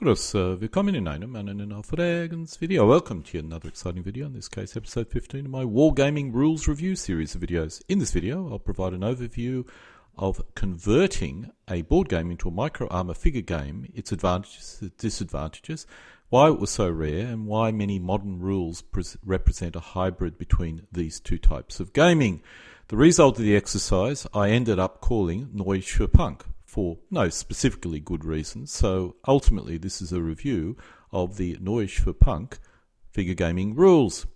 Willkommen in einem Video. Welcome to another exciting video, in this case episode 15 of my Wargaming Rules Review series of videos. In this video I'll provide an overview of converting a board game into a micro armor figure game, its advantages, its disadvantages, why it was so rare, and why many modern rules represent a hybrid between these two types of gaming. The result of the exercise I ended up calling Neu-Schwerpunkt, for no specifically good reasons, so ultimately this is a review of the Neu-Schwerpunkt figure gaming rules.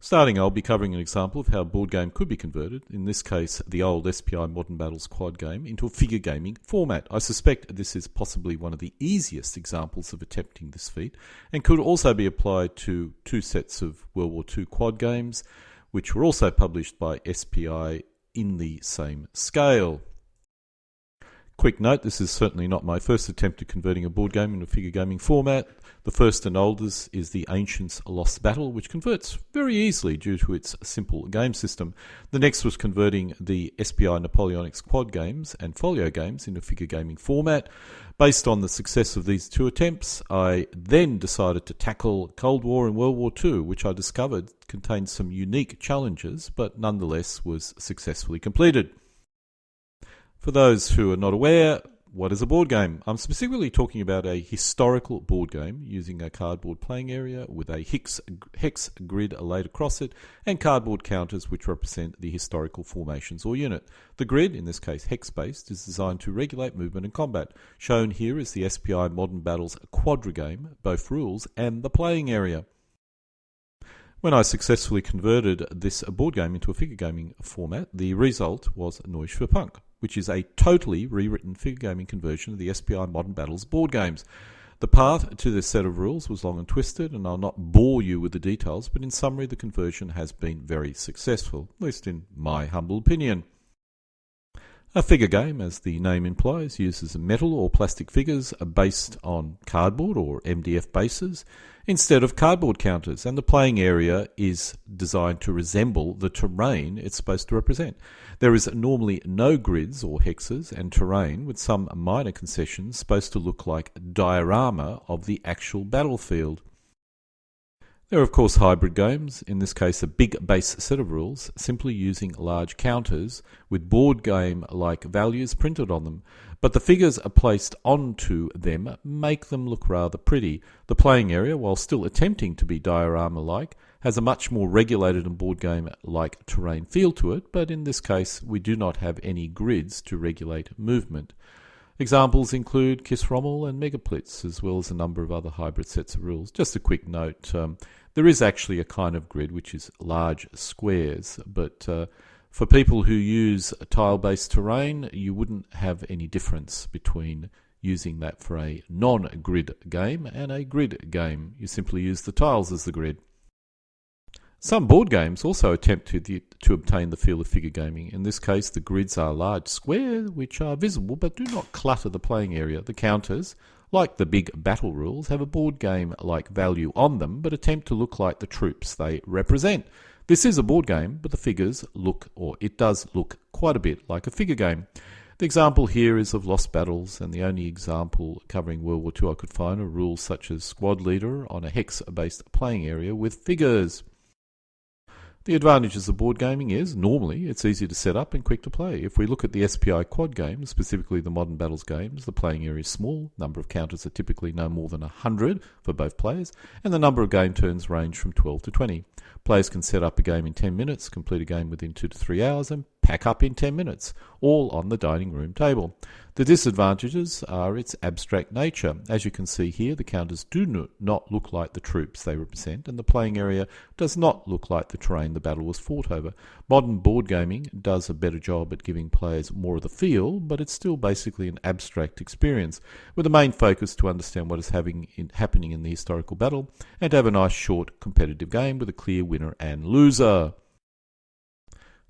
Starting, I'll be covering an example of how a board game could be converted, in this case the old SPI Modern Battles quad game, into a figure gaming format. I suspect this is possibly one of the easiest examples of attempting this feat, and could also be applied to two sets of World War II quad games, which were also published by SPI in the same scale. Quick note, this is certainly not my first attempt at converting a board game into a figure gaming format. The first and oldest is the Ancients' Lost Battle, which converts very easily due to its simple game system. The next was converting the SPI Napoleonics quad games and folio games into figure gaming format. Based on the success of these two attempts, I then decided to tackle Cold War and World War II, which I discovered contained some unique challenges, but nonetheless was successfully completed. For those who are not aware, what is a board game? I'm specifically talking about a historical board game using a cardboard playing area with a hex grid laid across it and cardboard counters which represent the historical formations or unit. The grid, in this case hex-based, is designed to regulate movement and combat. Shown here is the SPI Modern Battles Quadra game, both rules and the playing area. When I successfully converted this board game into a figure gaming format, the result was Neu-Schwerpunkt, which is a totally rewritten figure gaming conversion of the SPI Modern Battles board games. The path to this set of rules was long and twisted, and I'll not bore you with the details, but in summary the conversion has been very successful, at least in my humble opinion. A figure game, as the name implies, uses metal or plastic figures based on cardboard or MDF bases instead of cardboard counters, and the playing area is designed to resemble the terrain it's supposed to represent. There is normally no grids or hexes and terrain, with some minor concessions supposed to look like diorama of the actual battlefield. There are of course hybrid games, in this case a big base set of rules, simply using large counters with board game-like values printed on them, but the figures are placed onto them make them look rather pretty. The playing area, while still attempting to be diorama-like, has a much more regulated and board game-like terrain feel to it, but in this case we do not have any grids to regulate movement. Examples include Kiss Rommel and Megablitz, as well as a number of other hybrid sets of rules. Just a quick note, there is actually a kind of grid which is large squares, but for people who use tile-based terrain, you wouldn't have any difference between using that for a non-grid game and a grid game. You simply use the tiles as the grid. Some board games also attempt to obtain the feel of figure gaming. In this case, the grids are large squares which are visible but do not clutter the playing area. The counters, like the big battle rules, have a board game-like value on them but attempt to look like the troops they represent. This is a board game, but the figures it does look quite a bit like a figure game. The example here is of Lost Battles, and the only example covering World War II I could find are rules such as Squad Leader on a hex-based playing area with figures. The advantages of board gaming is, normally, it's easy to set up and quick to play. If we look at the SPI quad games, specifically the Modern Battles games, the playing area is small, number of counters are typically no more than 100 for both players, and the number of game turns range from 12 to 20. Players can set up a game in 10 minutes, complete a game within 2 to 3 hours, and pack up in 10 minutes, all on the dining room table. The disadvantages are its abstract nature. As you can see here, the counters do not look like the troops they represent, and the playing area does not look like the terrain the battle was fought over. Modern board gaming does a better job at giving players more of the feel, but it's still basically an abstract experience, with the main focus to understand what is happening in the historical battle, and to have a nice short competitive game with a clear winner and loser.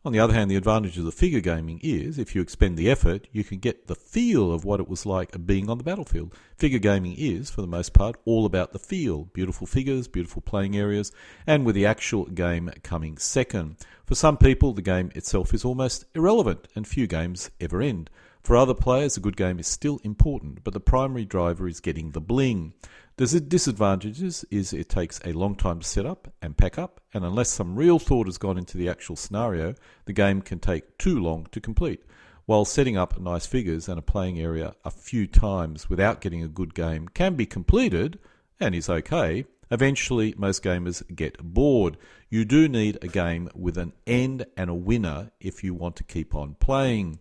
On the other hand, the advantage of the figure gaming is, if you expend the effort, you can get the feel of what it was like being on the battlefield. Figure gaming is, for the most part, all about the feel. Beautiful figures, beautiful playing areas, and with the actual game coming second. For some people, the game itself is almost irrelevant, and few games ever end. For other players, a good game is still important, but the primary driver is getting the bling. The disadvantages is it takes a long time to set up and pack up, and unless some real thought has gone into the actual scenario, the game can take too long to complete. While setting up nice figures and a playing area a few times without getting a good game can be completed, and is okay, eventually most gamers get bored. You do need a game with an end and a winner if you want to keep on playing.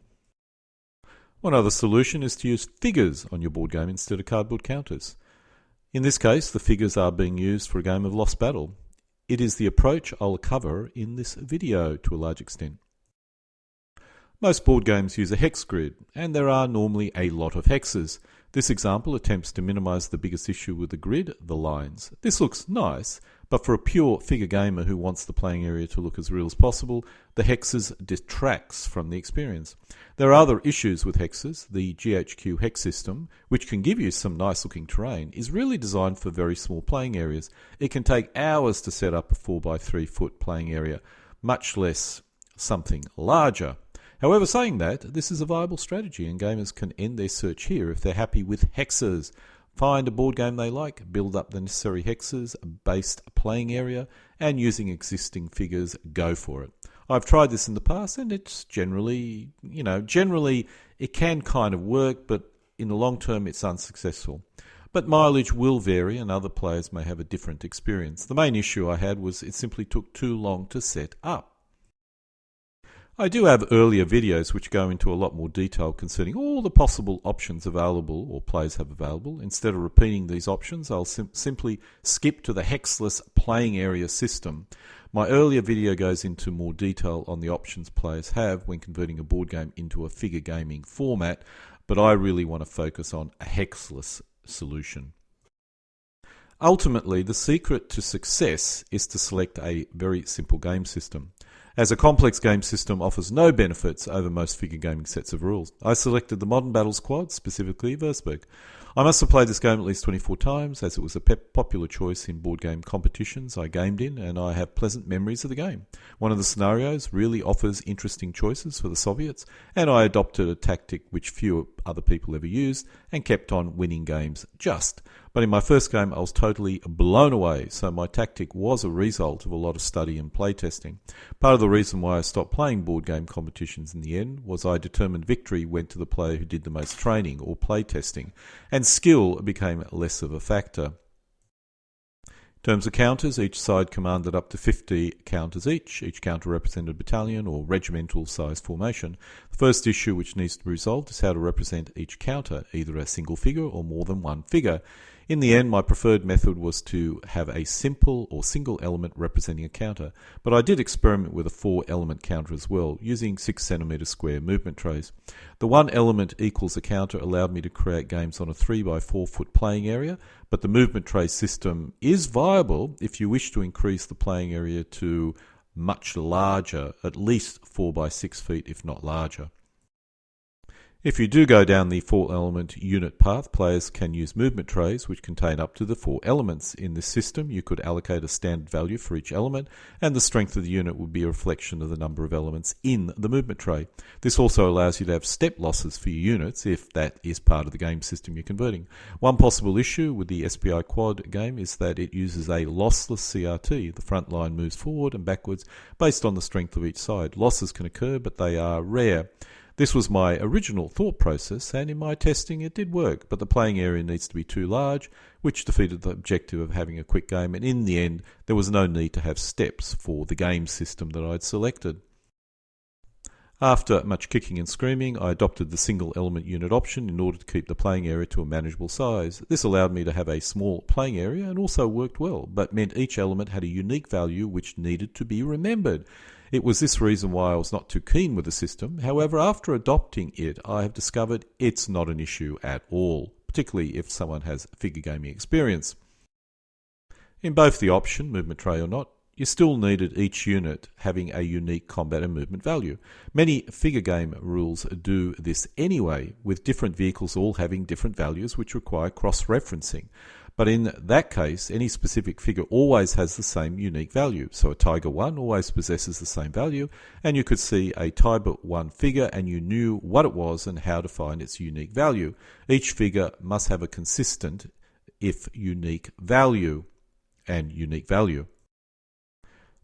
One other solution is to use figures on your board game instead of cardboard counters. In this case, the figures are being used for a game of Lost Battle. It is the approach I'll cover in this video to a large extent. Most board games use a hex grid, and there are normally a lot of hexes. This example attempts to minimize the biggest issue with the grid, the lines. This looks nice, but for a pure figure gamer who wants the playing area to look as real as possible, the hexes detracts from the experience. There are other issues with hexes. The GHQ hex system, which can give you some nice looking terrain, is really designed for very small playing areas. It can take hours to set up a 4x3 foot playing area, much less something larger. However, saying that, this is a viable strategy and gamers can end their search here if they're happy with hexes. Find a board game they like, build up the necessary hexes, based playing area, and using existing figures, go for it. I've tried this in the past and it's generally it can kind of work, but in the long term it's unsuccessful. But mileage will vary and other players may have a different experience. The main issue I had was it simply took too long to set up. I do have earlier videos which go into a lot more detail concerning all the possible options available or players have available. Instead of repeating these options, I'll simply skip to the hexless playing area system. My earlier video goes into more detail on the options players have when converting a board game into a figure gaming format, but I really want to focus on a hexless solution. Ultimately, the secret to success is to select a very simple game system. As a complex game system offers no benefits over most figure gaming sets of rules, I selected the Modern Battles Quad, specifically Würzburg. I must have played this game at least 24 times, as it was a popular choice in board game competitions I gamed in, and I have pleasant memories of the game. One of the scenarios really offers interesting choices for the Soviets, and I adopted a tactic which few other people ever used, and kept on winning games just. But in my first game I was totally blown away, so my tactic was a result of a lot of study and playtesting. Part of the reason why I stopped playing board game competitions in the end was I determined victory went to the player who did the most training or playtesting, and skill became less of a factor. In terms of counters, each side commanded up to 50 counters each. Each counter represented a battalion or regimental size formation. The first issue which needs to be resolved is how to represent each counter, either a single figure or more than one figure. In the end, my preferred method was to have a simple or single element representing a counter, but I did experiment with a 4-element counter as well, using 6 cm square movement trays. The 1 element equals a counter allowed me to create games on a 3x4 foot playing area, but the movement tray system is viable if you wish to increase the playing area to much larger, at least 4x6 feet if not larger. If you do go down the 4-element unit path, players can use movement trays which contain up to the 4 elements. In this system, you could allocate a standard value for each element, and the strength of the unit would be a reflection of the number of elements in the movement tray. This also allows you to have step losses for your units if that is part of the game system you're converting. One possible issue with the SPI Quad game is that it uses a lossless CRT. The front line moves forward and backwards based on the strength of each side. Losses can occur, but they are rare. This was my original thought process, and in my testing it did work, but the playing area needs to be too large, which defeated the objective of having a quick game, and in the end there was no need to have steps for the game system that I'd selected. After much kicking and screaming, I adopted the single element unit option in order to keep the playing area to a manageable size. This allowed me to have a small playing area and also worked well, but meant each element had a unique value which needed to be remembered. It was this reason why I was not too keen with the system. However, after adopting it, I have discovered it's not an issue at all, particularly if someone has figure gaming experience. In both the option, movement tray or not, you still needed each unit having a unique combat and movement value. Many figure game rules do this anyway, with different vehicles all having different values which require cross-referencing. But in that case, any specific figure always has the same unique value. So a Tiger 1 always possesses the same value, and you could see a Tiger 1 figure and you knew what it was and how to find its unique value. Each figure must have a consistent, if unique, value and unique value.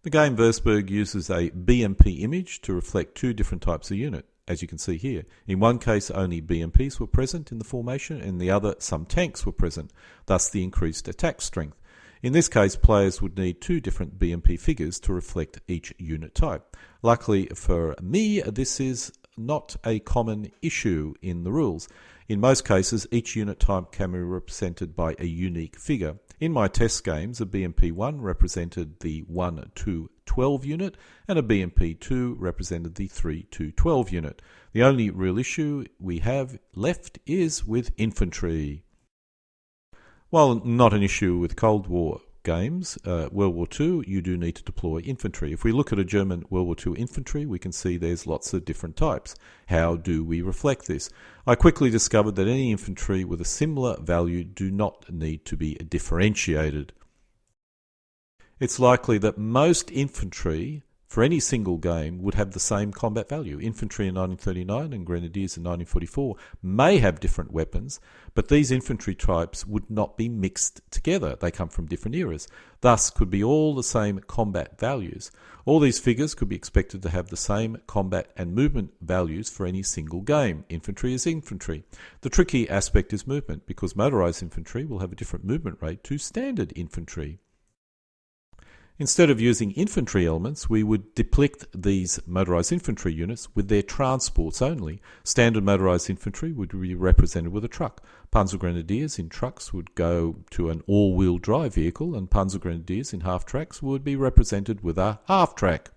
The game Würzburg uses a BMP image to reflect two different types of unit, as you can see here. In one case, only BMPs were present in the formation, in the other, some tanks were present, thus the increased attack strength. In this case, players would need two different BMP figures to reflect each unit type. Luckily for me, this is not a common issue in the rules. In most cases, each unit type can be represented by a unique figure. In my test games, a BMP1 represented the 1-2-12 unit, and a BMP2 represented the 3-2-12 unit. The only real issue we have left is with infantry. While not an issue with Cold War games, World War II, you do need to deploy infantry. If we look at a German World War II infantry, we can see there's lots of different types. How do we reflect this? I quickly discovered that any infantry with a similar value do not need to be differentiated. It's likely that most infantry for any single game would have the same combat value. Infantry in 1939 and Grenadiers in 1944 may have different weapons, but these infantry types would not be mixed together. They come from different eras, thus could be all the same combat values. All these figures could be expected to have the same combat and movement values for any single game. Infantry is infantry. The tricky aspect is movement, because motorized infantry will have a different movement rate to standard infantry. Instead of using infantry elements, we would depict these motorized infantry units with their transports only. Standard motorized infantry would be represented with a truck. Panzer Grenadiers in trucks would go to an all-wheel drive vehicle, and Panzer Grenadiers in half-tracks would be represented with a half-track.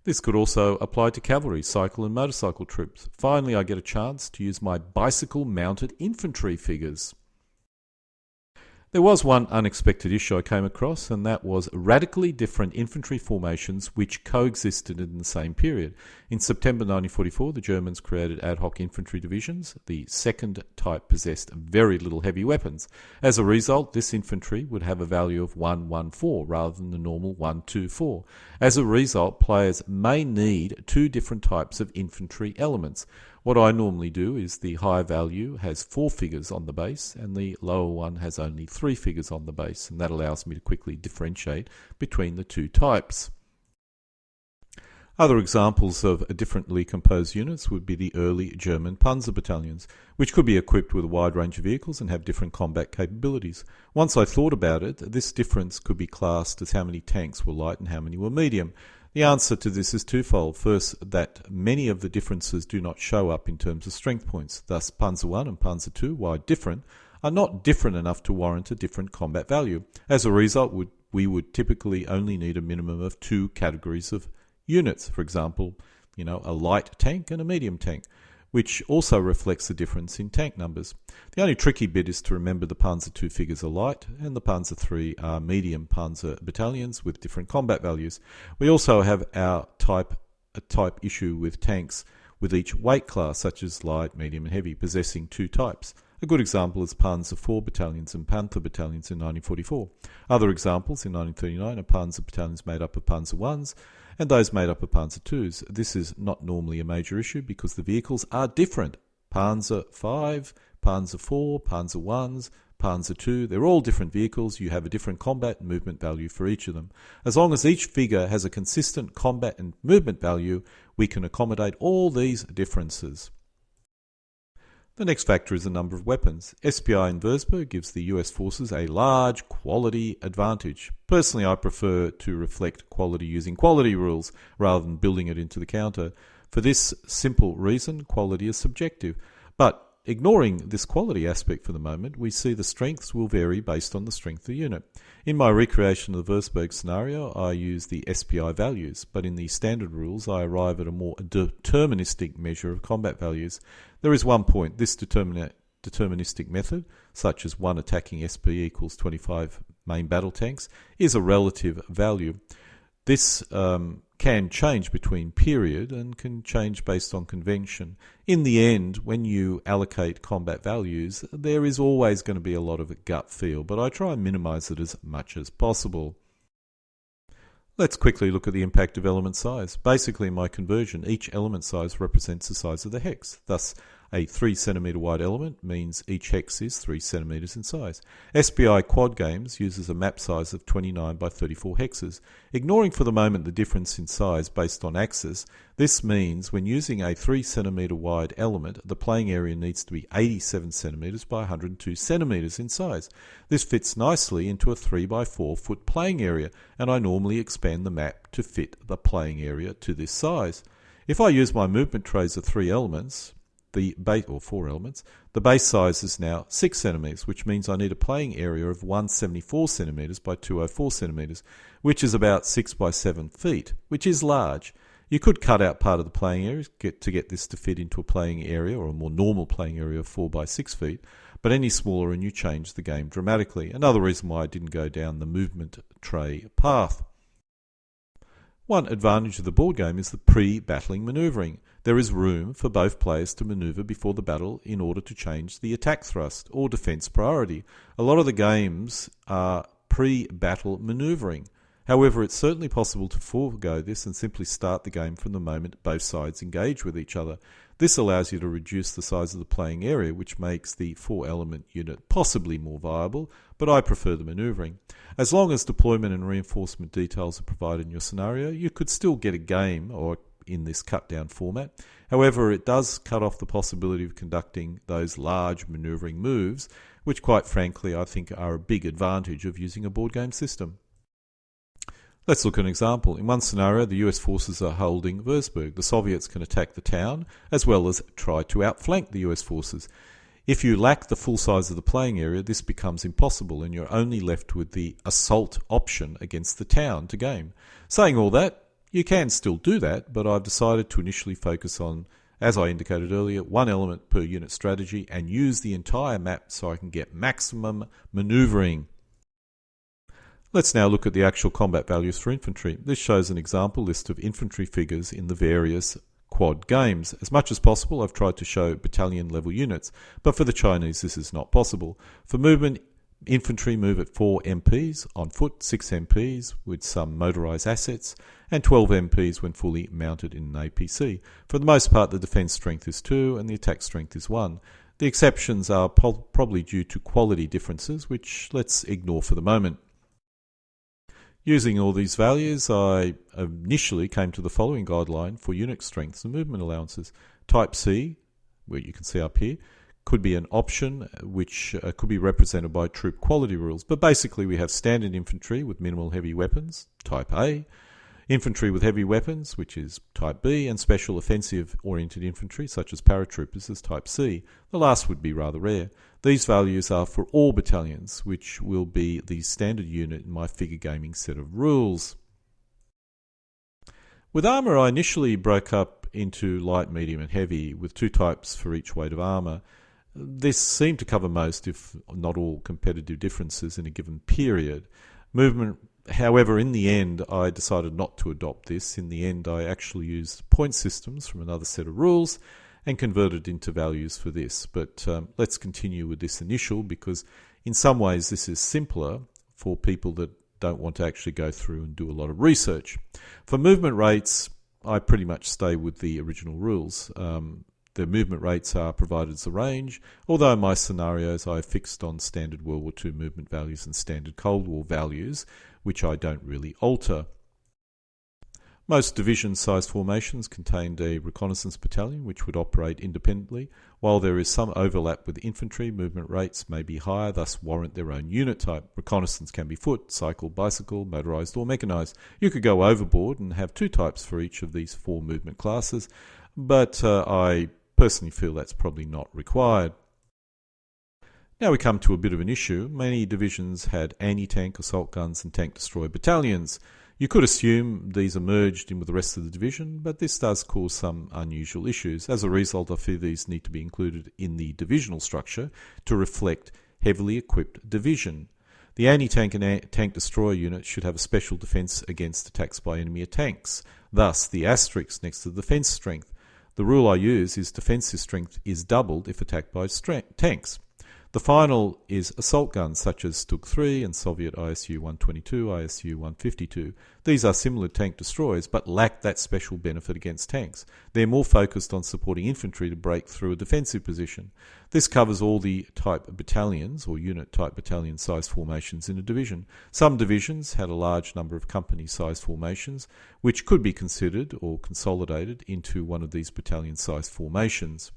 This could also apply to cavalry, cycle and motorcycle troops. Finally, I get a chance to use my bicycle-mounted infantry figures. There was one unexpected issue I came across, and that was radically different infantry formations which coexisted in the same period. In September 1944, the Germans created ad hoc infantry divisions. The second type possessed very little heavy weapons. As a result, this infantry would have a value of 114 rather than the normal 124. As a result, players may need two different types of infantry elements. What I normally do is the high value has 4 figures on the base and the lower one has only 3 figures on the base, and that allows me to quickly differentiate between the two types. Other examples of differently composed units would be the early German panzer battalions, which could be equipped with a wide range of vehicles and have different combat capabilities. Once I thought about it, this difference could be classed as how many tanks were light and how many were medium. The answer to this is twofold. First, that many of the differences do not show up in terms of strength points. Thus, Panzer I and Panzer II, while different, are not different enough to warrant a different combat value. As a result, we would typically only need a minimum of 2 categories of units. For example, a light tank and a medium tank, which also reflects the difference in tank numbers. The only tricky bit is to remember the Panzer II figures are light and the Panzer III are medium panzer battalions with different combat values. We also have a type issue with tanks with each weight class, such as light, medium and heavy, possessing 2 types. A good example is Panzer IV battalions and Panther battalions in 1944. Other examples in 1939 are Panzer battalions made up of Panzer Is and those made up of Panzer IIs. This is not normally a major issue because the vehicles are different. Panzer V, Panzer IV, Panzer Is, Panzer II, they're all different vehicles. You have a different combat and movement value for each of them. As long as each figure has a consistent combat and movement value, we can accommodate all these differences. The next factor is the number of weapons. SPI in Würzburg gives the US forces a large quality advantage. Personally, I prefer to reflect quality using quality rules rather than building it into the counter. For this simple reason, quality is subjective. But ignoring this quality aspect for the moment, we see the strengths will vary based on the strength of the unit. In my recreation of the Würzburg scenario, I use the SPI values, but in the standard rules, I arrive at a more deterministic measure of combat values. There is one point: this deterministic method, such as 1 attacking SP equals 25 main battle tanks, is a relative value. This can change between period and can change based on convention. In the end, when you allocate combat values, there is always going to be a lot of gut feel, but I try and minimize it as much as possible. Let's quickly look at the impact of element size. Basically, in my conversion, each element size represents the size of the hex. Thus, a 3 cm wide element means each hex is 3 cm in size. SBI Quad Games uses a map size of 29 by 34 hexes. Ignoring for the moment the difference in size based on axis, this means when using a 3 cm wide element, the playing area needs to be 87 cm by 102 cm in size. This fits nicely into a 3 by 4 foot playing area, and I normally expand the map to fit the playing area to this size. If I use my movement trays of 3 elements, or 4 elements, the base size is now 6 centimeters, which means I need a playing area of 174 centimeters by 204 centimeters, which is about 6 by 7 feet, which is large. You could cut out part of the playing area to get this to fit into a playing area or a more normal playing area of 4 by 6 feet, but any smaller and you change the game dramatically. Another reason why I didn't go down the movement tray path. One advantage of the board game is the pre-battling manoeuvring. There is room for both players to manoeuvre before the battle in order to change the attack thrust or defense priority. A lot of the games are pre-battle manoeuvring. However, it's certainly possible to forego this and simply start the game from the moment both sides engage with each other. This allows you to reduce the size of the playing area, which makes the 4-element unit possibly more viable, but I prefer the manoeuvring. As long as deployment and reinforcement details are provided in your scenario, you could still get a game or in this cut-down format. However, it does cut off the possibility of conducting those large manoeuvring moves, which quite frankly I think are a big advantage of using a board game system. Let's look at an example. In one scenario, the US forces are holding Würzburg. The Soviets can attack the town as well as try to outflank the US forces. If you lack the full size of the playing area, this becomes impossible and you're only left with the assault option against the town to game. Saying all that, you can still do that, but I've decided to initially focus on, as I indicated earlier, 1 element per unit strategy and use the entire map so I can get maximum manoeuvring. Let's now look at the actual combat values for infantry. This shows an example list of infantry figures in the various quad games. As much as possible, I've tried to show battalion level units, but for the Chinese this is not possible. For movement, infantry move at 4 MPs, on foot 6 MPs with some motorised assets, and 12 MPs when fully mounted in an APC. For the most part, the defence strength is 2 and the attack strength is 1. The exceptions are probably due to quality differences, which let's ignore for the moment. Using all these values, I initially came to the following guideline for unit strengths and movement allowances. Type C, where you can see up here, could be an option which could be represented by troop quality rules. But basically we have standard infantry with minimal heavy weapons, type A, infantry with heavy weapons, which is type B, and special offensive-oriented infantry, such as paratroopers, as type C. The last would be rather rare. These values are for all battalions, which will be the standard unit in my figure gaming set of rules. With armour, I initially broke up into light, medium and heavy, with 2 types for each weight of armour. This seemed to cover most, if not all, competitive differences in a given period. Movement, however, in the end, I decided not to adopt this. In the end, I actually used point systems from another set of rules and converted into values for this. But let's continue with this initial, because in some ways this is simpler for people that don't want to actually go through and do a lot of research. For movement rates, I pretty much stay with the original rules. The movement rates are provided as a range, although in my scenarios I fixed on standard World War II movement values and standard Cold War values, which I don't really alter. Most division-sized formations contained a reconnaissance battalion which would operate independently. While there is some overlap with infantry, movement rates may be higher, thus warrant their own unit type. Reconnaissance can be foot, cycle, bicycle, motorised or mechanised. You could go overboard and have 2 types for each of these 4 movement classes, but I personally feel that's probably not required. Now we come to a bit of an issue. Many divisions had anti-tank assault guns and tank destroyer battalions. You could assume these are merged in with the rest of the division, but this does cause some unusual issues. As a result, I feel these need to be included in the divisional structure to reflect heavily equipped division. The anti-tank and tank destroyer unit should have a special defence against attacks by enemy tanks. thus the asterisk next to the defense strength. The rule I use is defensive strength is doubled if attacked by tanks. The final is assault guns such as StuG-3 and Soviet ISU-122, ISU-152. These are similar tank destroyers but lack that special benefit against tanks. They're more focused on supporting infantry to break through a defensive position. This covers all the type battalions or unit type battalion size formations in a division. Some divisions had a large number of company size formations which could be considered or consolidated into one of these battalion size formations.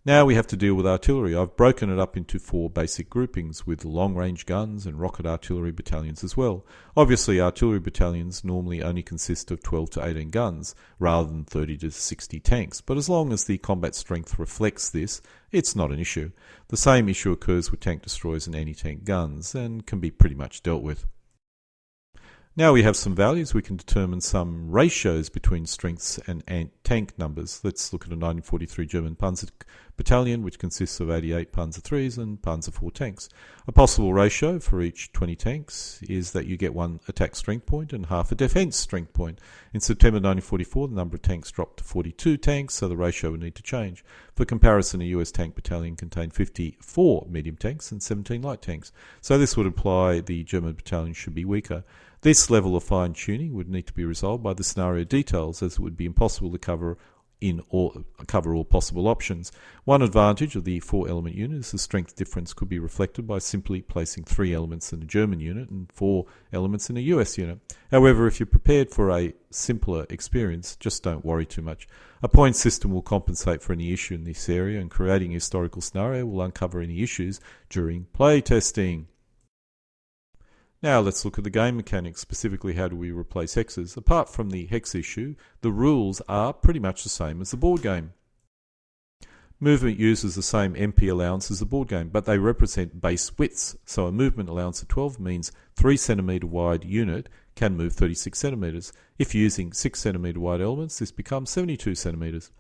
Now we have to deal with artillery. I've broken it up into 4 basic groupings with long-range guns and rocket artillery battalions as well. Obviously, artillery battalions normally only consist of 12 to 18 guns rather than 30 to 60 tanks, but as long as the combat strength reflects this, it's not an issue. The same issue occurs with tank destroyers and anti-tank guns and can be pretty much dealt with. Now we have some values. We can determine some ratios between strengths and tank numbers. Let's look at a 1943 German Panzer battalion, which consists of 88 Panzer IIIs and Panzer IV tanks. A possible ratio for each 20 tanks is that you get 1 attack strength point and half a defense strength point. In September 1944, the number of tanks dropped to 42 tanks, so the ratio would need to change. For comparison, a US tank battalion contained 54 medium tanks and 17 light tanks, so this would imply the German battalion should be weaker. This level of fine-tuning would need to be resolved by the scenario details, as it would be impossible to cover all possible options. One advantage of the 4-element unit is the strength difference could be reflected by simply placing 3 elements in a German unit and 4 elements in a US unit. However, if you're prepared for a simpler experience, just don't worry too much. A point system will compensate for any issue in this area, and creating a historical scenario will uncover any issues during play testing. Now let's look at the game mechanics, specifically how do we replace hexes. Apart from the hex issue, the rules are pretty much the same as the board game. Movement uses the same MP allowance as the board game, but they represent base widths. So a movement allowance of 12 means 3 cm wide unit can move 36 cm. If using 6 cm wide elements, this becomes 72 cm.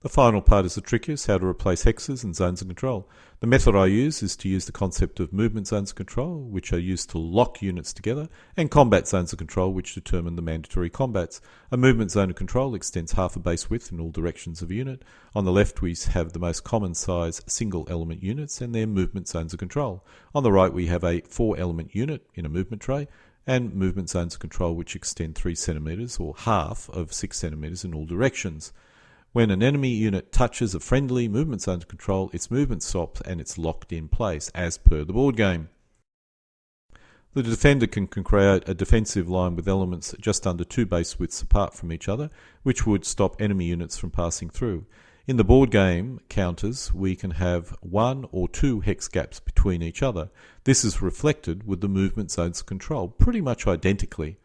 The final part is the trickiest, how to replace hexes and zones of control. The method I use is to use the concept of movement zones of control, which are used to lock units together, and combat zones of control, which determine the mandatory combats. A movement zone of control extends half a base width in all directions of a unit. On the left we have the most common size single element units and their movement zones of control. On the right we have a 4-element unit in a movement tray, and movement zones of control which extend 3 cm or half of 6 cm in all directions. When an enemy unit touches a friendly movement zone of control, its movement stops and it's locked in place, as per the board game. The defender can create a defensive line with elements just under 2 base widths apart from each other, which would stop enemy units from passing through. In the board game counters, we can have 1 or 2 hex gaps between each other. This is reflected with the movement zones of control, pretty much identically.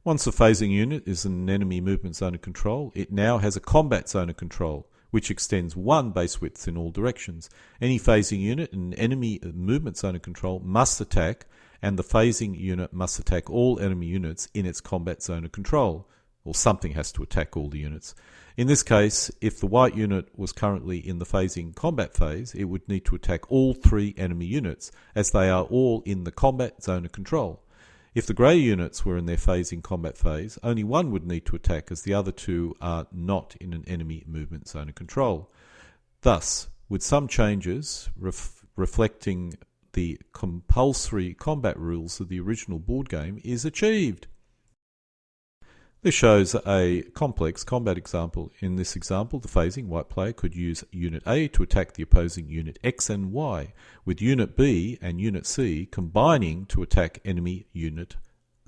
Once a phasing unit is in an enemy movement zone of control, it now has a combat zone of control, which extends 1 base width in all directions. Any phasing unit in an enemy movement zone of control must attack, and the phasing unit must attack all enemy units in its combat zone of control, or something has to attack all the units. In this case, if the white unit was currently in the phasing combat phase, it would need to attack all 3 enemy units, as they are all in the combat zone of control. If the grey units were in their phasing combat phase, only one would need to attack, as the other 2 are not in an enemy movement zone of control. Thus, with some changes reflecting the compulsory combat rules of the original board game is achieved. This shows a complex combat example. In this example, the phasing white player could use Unit A to attack the opposing Unit X and Y, with Unit B and Unit C combining to attack enemy Unit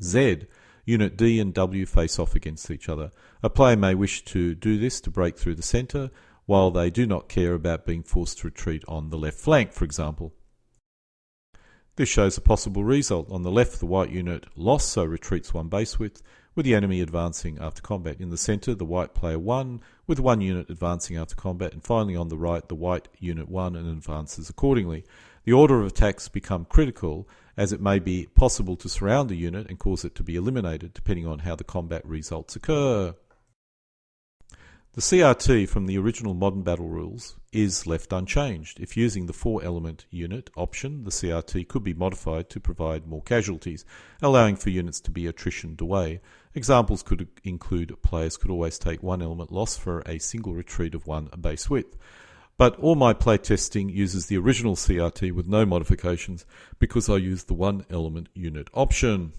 Z. Unit D and W face off against each other. A player may wish to do this to break through the centre, while they do not care about being forced to retreat on the left flank, for example. This shows a possible result. On the left, the white unit lost, so retreats 1 base width, with the enemy advancing after combat. In the centre, the white player won, with 1 unit advancing after combat, and finally on the right, the white unit won and advances accordingly. The order of attacks become critical, as it may be possible to surround a unit and cause it to be eliminated, depending on how the combat results occur. The CRT from the original Modern Battle rules is left unchanged. If using the 4-element unit option, the CRT could be modified to provide more casualties, allowing for units to be attritioned away. Examples could include players could always take 1-element loss for a single retreat of 1 base width. But all my playtesting uses the original CRT with no modifications because I use the 1-element unit option.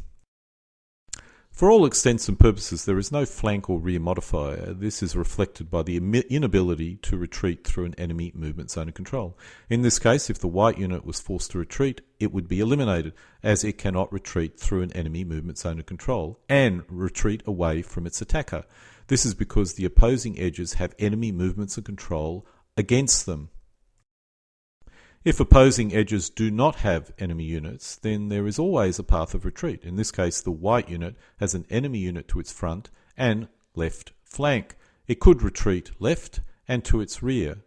For all intents and purposes, there is no flank or rear modifier. This is reflected by the inability to retreat through an enemy movement zone of control. In this case, if the white unit was forced to retreat, it would be eliminated, as it cannot retreat through an enemy movement zone of control and retreat away from its attacker. This is because the opposing edges have enemy movements of control against them. If opposing edges do not have enemy units, then there is always a path of retreat. In this case, the white unit has an enemy unit to its front and left flank. It could retreat left and to its rear,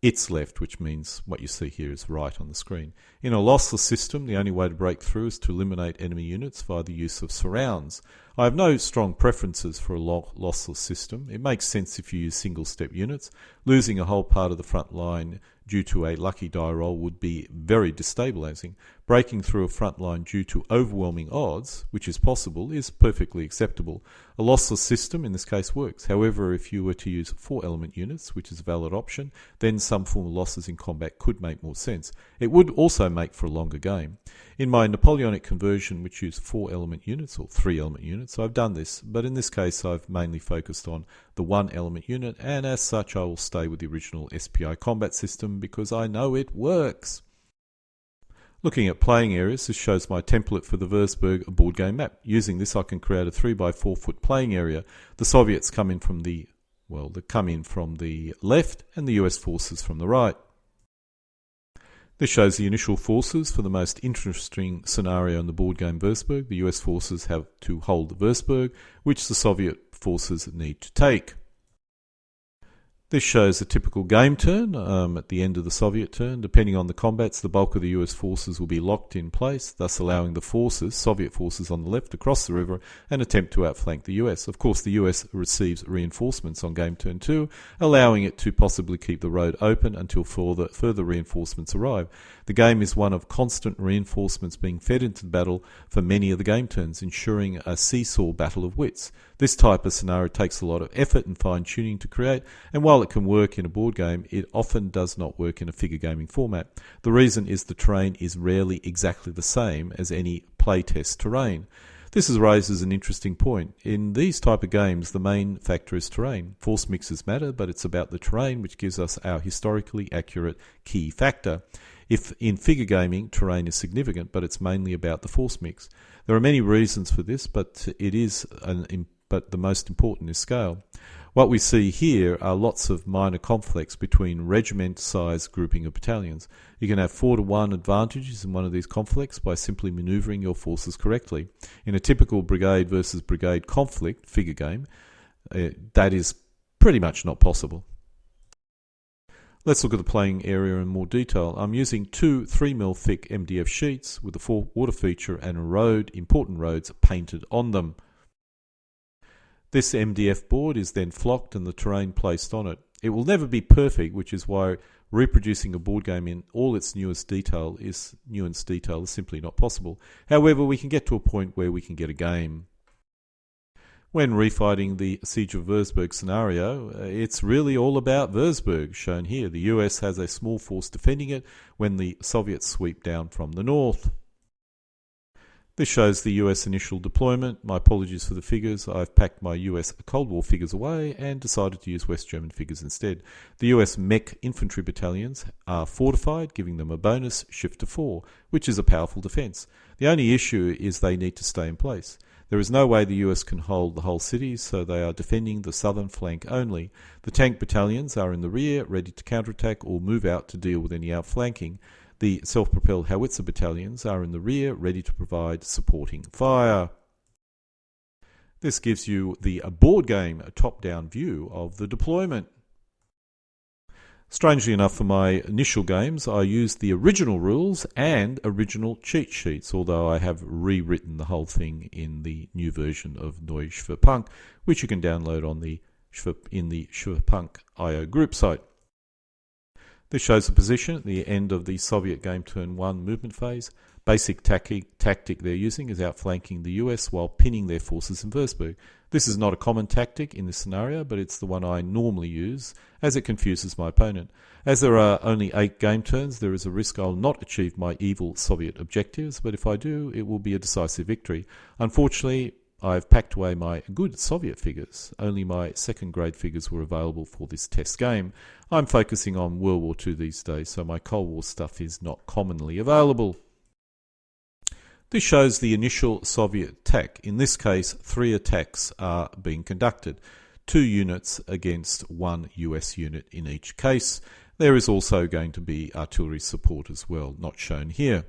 its left, which means what you see here is right on the screen. In a lossless system, the only way to break through is to eliminate enemy units via the use of surrounds. I have no strong preferences for a lossless system. It makes sense if you use single-step units. Losing a whole part of the front line due to a lucky die roll would be very destabilizing. Breaking through a front line due to overwhelming odds, which is possible, is perfectly acceptable. A lossless system in this case works. However, if you were to use 4-element units, which is a valid option, then some form of losses in combat could make more sense. It would also make for a longer game. In my Napoleonic conversion, which used 4-element units or 3-element units, I've done this, but in this case I've mainly focused on the 1-element unit, and as such I will stay with the original SPI combat system because I know it works. Looking at playing areas, this shows my template for the Würzburg board game map. Using this I can create a 3x4 foot playing area. The Soviets come in from the left and the US forces from the right. This shows the initial forces for the most interesting scenario in the board game Würzburg. The US forces have to hold Würzburg, which the Soviet forces need to take. This shows a typical game turn at the end of the Soviet turn. Depending on the combats, the bulk of the US forces will be locked in place, thus allowing the Soviet forces on the left to cross the river and attempt to outflank the US. Of course, the US receives reinforcements on game turn 2, allowing it to possibly keep the road open until further reinforcements arrive. The game is one of constant reinforcements being fed into the battle for many of the game turns, ensuring a seesaw battle of wits. This type of scenario takes a lot of effort and fine-tuning to create, and while it can work in a board game, it often does not work in a figure gaming format. The reason is the terrain is rarely exactly the same as any playtest terrain. This raises an interesting point. In these type of games, the main factor is terrain. Force mixes matter, but it's about the terrain which gives us our historically accurate key factor. If in figure gaming, terrain is significant, but it's mainly about the force mix. There are many reasons for this, but the most important is scale. What we see here are lots of minor conflicts between regiment-sized grouping of battalions. You can have 4-to-1 advantages in one of these conflicts by simply manoeuvring your forces correctly. In a typical brigade versus brigade conflict figure game, that is pretty much not possible. Let's look at the playing area in more detail. I'm using two 3mm thick MDF sheets with a 4-water feature and important roads painted on them. This MDF board is then flocked and the terrain placed on it. It will never be perfect, which is why reproducing a board game in all its nuanced detail is simply not possible. However, we can get to a point where we can get a game. When refighting the Siege of Würzburg scenario, it's really all about Würzburg, shown here. The US has a small force defending it when the Soviets sweep down from the north. This shows the US initial deployment. My apologies for the figures. I've packed my US Cold War figures away and decided to use West German figures instead. The US mech infantry battalions are fortified, giving them a bonus shift to 4, which is a powerful defense. The only issue is they need to stay in place. There is no way the US can hold the whole city, so they are defending the southern flank only. The tank battalions are in the rear, ready to counterattack or move out to deal with any outflanking. The self-propelled howitzer battalions are in the rear, ready to provide supporting fire. This gives you the board game top-down view of the deployment. Strangely enough, for my initial games, I used the original rules and original cheat sheets, although I have rewritten the whole thing in the new version of Neu-Schwerpunkt, which you can download on the in the Schwerpunkt IO group site. This shows the position at the end of the Soviet game turn 1 movement phase. Basic tactic they're using is outflanking the US while pinning their forces in Würzburg. This is not a common tactic in this scenario, but it's the one I normally use as it confuses my opponent. As there are only 8 game turns, there is a risk I'll not achieve my evil Soviet objectives, but if I do, it will be a decisive victory. Unfortunately, I've packed away my good Soviet figures. Only my second grade figures were available for this test game. I'm focusing on World War II these days, so my Cold War stuff is not commonly available. This shows the initial Soviet attack. In this case, 3 attacks are being conducted. 2 units against 1 US unit in each case. There is also going to be artillery support as well, not shown here.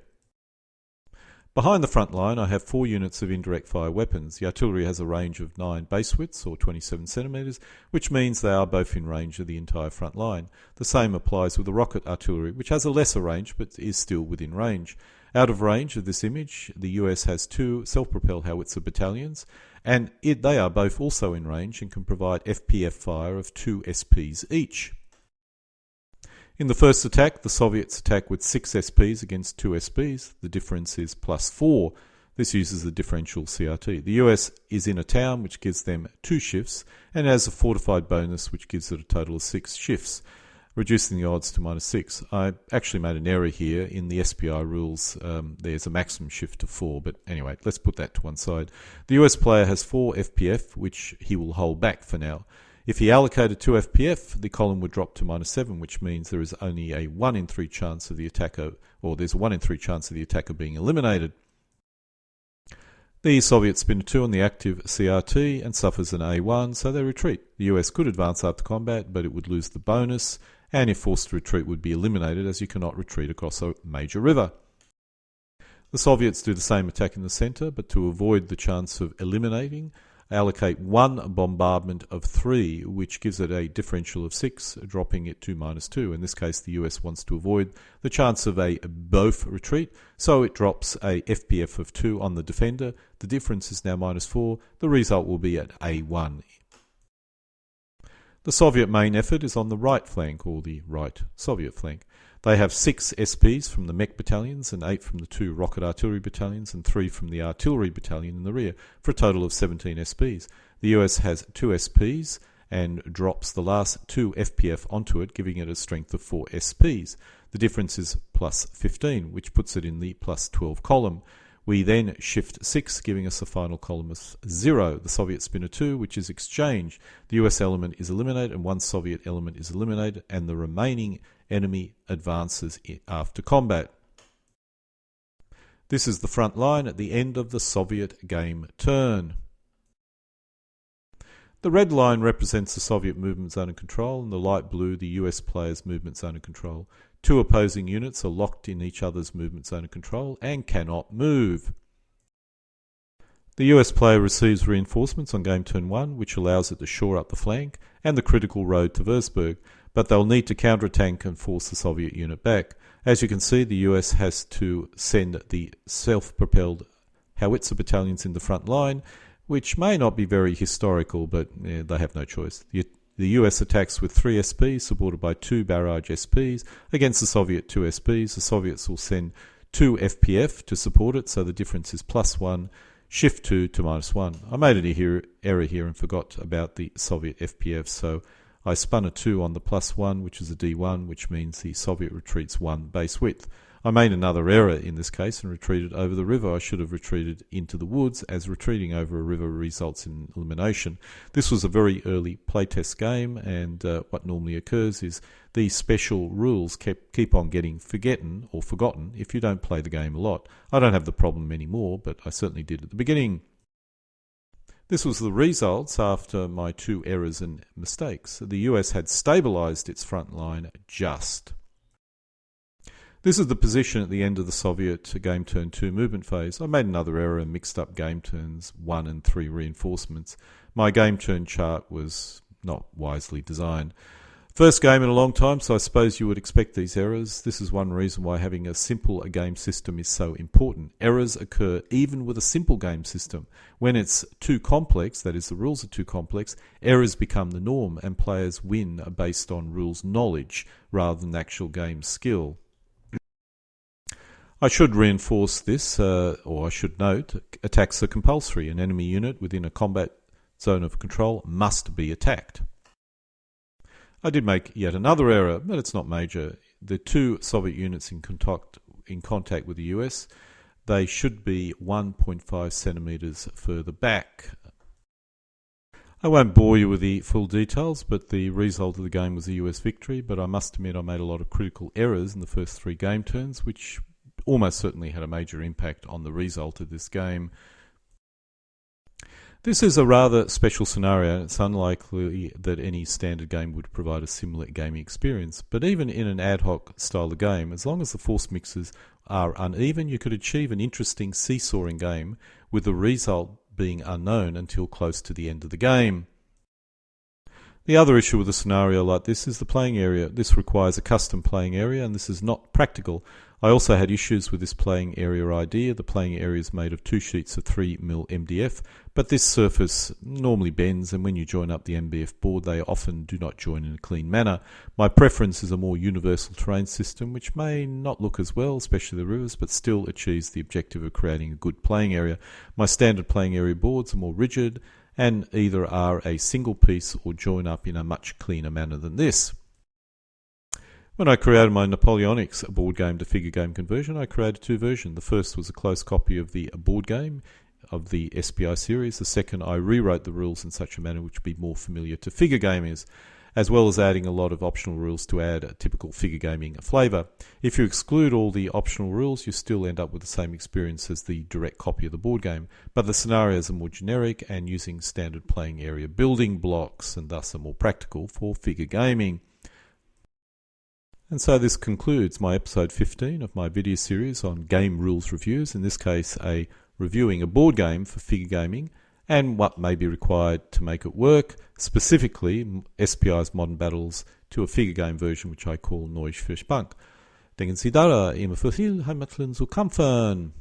Behind the front line, I have 4 units of indirect fire weapons. The artillery has a range of 9 base widths, or 27 centimetres, which means they are both in range of the entire front line. The same applies with the rocket artillery, which has a lesser range, but is still within range. Out of range of this image, the US has 2 self-propelled howitzer battalions, and they are both also in range and can provide FPF fire of 2 SPs each. In the first attack, the Soviets attack with 6 SPs against 2 SPs. The difference is +4. This uses the differential CRT. The US is in a town, which gives them 2 shifts, and has a fortified bonus, which gives it a total of 6 shifts, reducing the odds to -6. I actually made an error here. In the SPI rules, there's a maximum shift to 4, but anyway, let's put that to one side. The US player has 4 FPF, which he will hold back for now. If he allocated 2 FPF, the column would drop to -7, which means there is only a 1 in 3 chance of the attacker, or there's a 1 in 3 chance of the attacker being eliminated. The Soviets spin a 2 on the active CRT and suffers an A1, so they retreat. The US could advance after combat, but it would lose the bonus, and if forced to retreat would be eliminated, as you cannot retreat across a major river. The Soviets do the same attack in the centre, but to avoid the chance of eliminating, allocate 1 bombardment of 3, which gives it a differential of 6, dropping it to -2. In this case, the US wants to avoid the chance of a both retreat, so it drops a FPF of 2 on the defender. The difference is now -4. The result will be at A1. The Soviet main effort is on the right flank, or the right Soviet flank. They have 6 SPs from the mech battalions and 8 from the 2 rocket artillery battalions and 3 from the artillery battalion in the rear, for a total of 17 SPs. The US has 2 SPs and drops the last 2 FPF onto it, giving it a strength of 4 SPs. The difference is +15, which puts it in the +12 column. We then shift 6, giving us a final column of 0. The Soviet spin a 2, which is exchanged. The US element is eliminated and 1 Soviet element is eliminated, and the remaining enemy advances after combat. This is the front line at the end of the Soviet game turn. The red line represents the Soviet movement zone of control, and the light blue the US player's movement zone of control. 2 opposing units are locked in each other's movement zone of control and cannot move. The US player receives reinforcements on game turn 1, which allows it to shore up the flank and the critical road to Würzburg, but they'll need to counterattack and force the Soviet unit back. As you can see, the US has to send the self-propelled howitzer battalions in the front line, which may not be very historical, but they have no choice. The US attacks with 3 SPs, supported by 2 barrage SPs, against the Soviet 2 SPs. The Soviets will send 2 FPF to support it, so the difference is +1, shift 2 to -1. I made an error here and forgot about the Soviet FPF, so I spun a 2 on the +1, which is a D1, which means the Soviet retreats 1 base width. I made another error in this case and retreated over the river. I should have retreated into the woods, as retreating over a river results in elimination. This was a very early playtest game, and what normally occurs is these special rules keep on getting forgotten if you don't play the game a lot. I don't have the problem anymore, but I certainly did at the beginning. This was the results after my 2 errors and mistakes. The US had stabilized its front line just. This is the position at the end of the Soviet game turn 2 movement phase. I made another error and mixed up game turns 1 and 3 reinforcements. My game turn chart was not wisely designed. First game in a long time, so I suppose you would expect these errors. This is one reason why having a simple game system is so important. Errors occur even with a simple game system. When it's too complex, that is, the rules are too complex, errors become the norm and players win based on rules knowledge rather than actual game skill. I should reinforce this, or I should note, attacks are compulsory. An enemy unit within a combat zone of control must be attacked. I did make yet another error, but it's not major. The two Soviet units in contact with the US, they should be 1.5 centimeters further back. I won't bore you with the full details, but the result of the game was a US victory, but I must admit I made a lot of critical errors in the first 3 game turns, which almost certainly had a major impact on the result of this game. This is a rather special scenario, and it's unlikely that any standard game would provide a similar gaming experience. But even in an ad hoc style of game, as long as the force mixes are uneven, you could achieve an interesting seesawing game with the result being unknown until close to the end of the game. The other issue with a scenario like this is the playing area. This requires a custom playing area, and this is not practical. I also had issues with this playing area idea. The playing area is made of 2 sheets of 3mm MDF, but this surface normally bends, and when you join up the MDF board, they often do not join in a clean manner. My preference is a more universal terrain system, which may not look as well, especially the rivers, but still achieves the objective of creating a good playing area. My standard playing area boards are more rigid, and either are a single piece or join up in a much cleaner manner than this. When I created my Napoleonics board game to figure game conversion, I created 2 versions. The first was a close copy of the board game of the SPI series. The second, I rewrote the rules in such a manner which would be more familiar to figure gamers, as well as adding a lot of optional rules to add a typical figure gaming flavour. If you exclude all the optional rules, you still end up with the same experience as the direct copy of the board game, but the scenarios are more generic and using standard playing area building blocks, and thus are more practical for figure gaming. And so this concludes my episode 15 of my video series on game rules reviews, in this case reviewing a board game for figure gaming and what may be required to make it work, specifically SPI's Modern Battles to a figure game version which I call Neu-Schwerpunkt. Denken Sie daran, immer für viel Heimatland zu kämpfen!